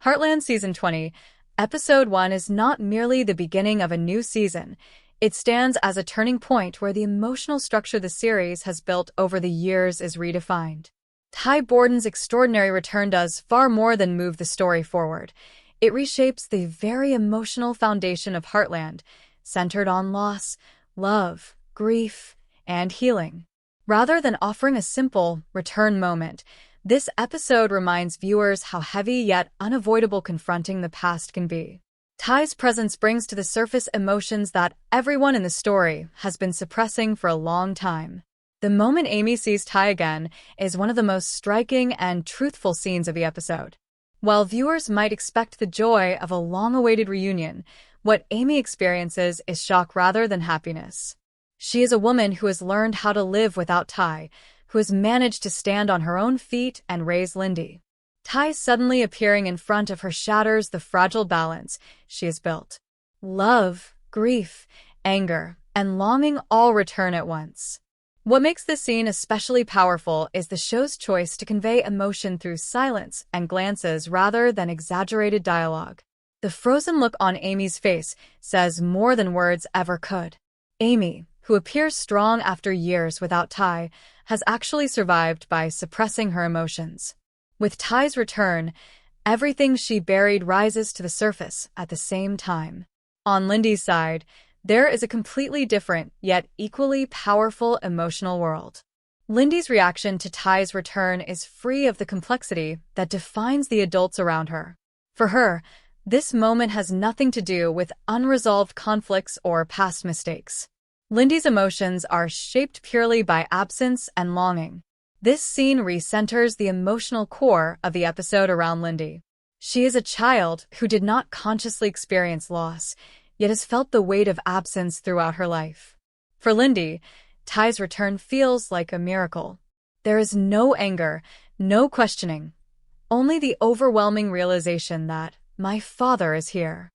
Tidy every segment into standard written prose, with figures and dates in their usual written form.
Heartland Season 20, Episode 1 is not merely the beginning of a new season. It stands as a turning point where the emotional structure the series has built over the years is redefined. Borden's extraordinary return does far more than move the story forward. It reshapes the very emotional foundation of Heartland, centered on loss, love, grief, and healing. Rather than offering a simple return moment, this episode reminds viewers how heavy yet unavoidable confronting the past can be. Ty's presence brings to the surface emotions that everyone in the story has been suppressing for a long time. The moment Amy sees Ty again is one of the most striking and truthful scenes of the episode. While viewers might expect the joy of a long-awaited reunion, what Amy experiences is shock rather than happiness. She is a woman who has learned how to live without Ty, who has managed to stand on her own feet and raise Lindy. Ty suddenly appearing in front of her shatters the fragile balance she has built. Love, grief, anger, and longing all return at once. What makes this scene especially powerful is the show's choice to convey emotion through silence and glances rather than exaggerated dialogue. The frozen look on Amy's face says more than words ever could. Amy, who appears strong after years without Ty, has actually survived by suppressing her emotions. With Ty's return, everything she buried rises to the surface at the same time. On Lindy's side, there is a completely different, yet equally powerful emotional world. Lindy's reaction to Ty's return is free of the complexity that defines the adults around her. For her, this moment has nothing to do with unresolved conflicts or past mistakes. Lindy's emotions are shaped purely by absence and longing. This scene recenters the emotional core of the episode around Lindy. She is a child who did not consciously experience loss, yet has felt the weight of absence throughout her life. For Lindy, Ty's return feels like a miracle. There is no anger, no questioning, only the overwhelming realization that my father is here.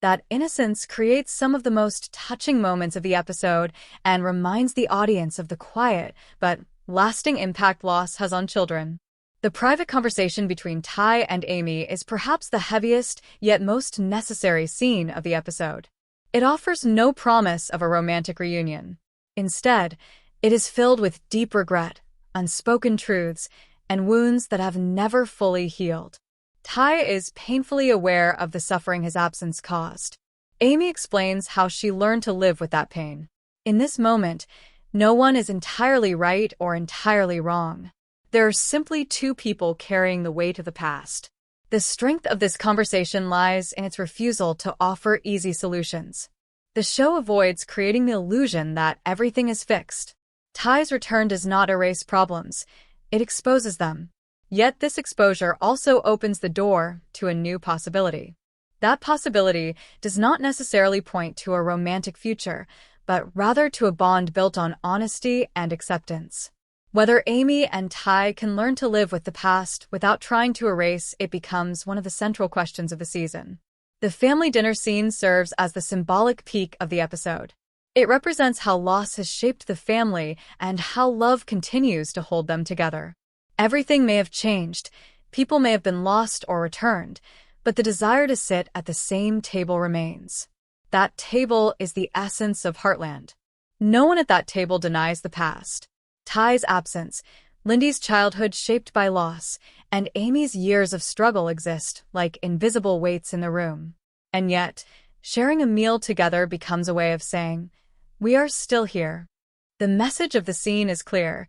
That innocence creates some of the most touching moments of the episode and reminds the audience of the quiet but lasting impact loss has on children. The private conversation between Ty and Amy is perhaps the heaviest yet most necessary scene of the episode. It offers no promise of a romantic reunion. Instead, it is filled with deep regret, unspoken truths, and wounds that have never fully healed. Ty is painfully aware of the suffering his absence caused. Amy explains how she learned to live with that pain. In this moment, no one is entirely right or entirely wrong. There are simply two people carrying the weight of the past. The strength of this conversation lies in its refusal to offer easy solutions. The show avoids creating the illusion that everything is fixed. Ty's return does not erase problems, it exposes them. Yet this exposure also opens the door to a new possibility. That possibility does not necessarily point to a romantic future, but rather to a bond built on honesty and acceptance. Whether Amy and Ty can learn to live with the past without trying to erase it becomes one of the central questions of the season. The family dinner scene serves as the symbolic peak of the episode. It represents how loss has shaped the family and how love continues to hold them together. Everything may have changed, people may have been lost or returned, but the desire to sit at the same table remains. That table is the essence of Heartland. No one at that table denies the past. Ty's absence, Lindy's childhood shaped by loss, and Amy's years of struggle exist like invisible weights in the room. And yet, sharing a meal together becomes a way of saying, "We are still here." The message of the scene is clear.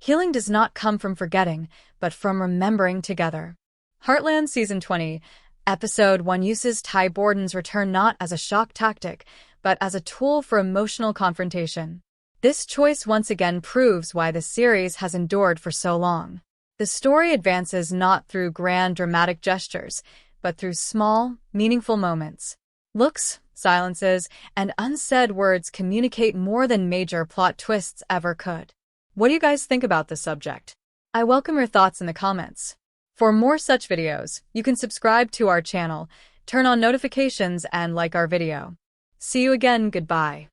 Healing does not come from forgetting, but from remembering together. Heartland Season 20, Episode 1 uses Ty Borden's return not as a shock tactic, but as a tool for emotional confrontation. This choice once again proves why the series has endured for so long. The story advances not through grand dramatic gestures, but through small, meaningful moments. Looks, silences, and unsaid words communicate more than major plot twists ever could. What do you guys think about this subject? I welcome your thoughts in the comments. For more such videos, you can subscribe to our channel, turn on notifications, and like our video. See you again, goodbye.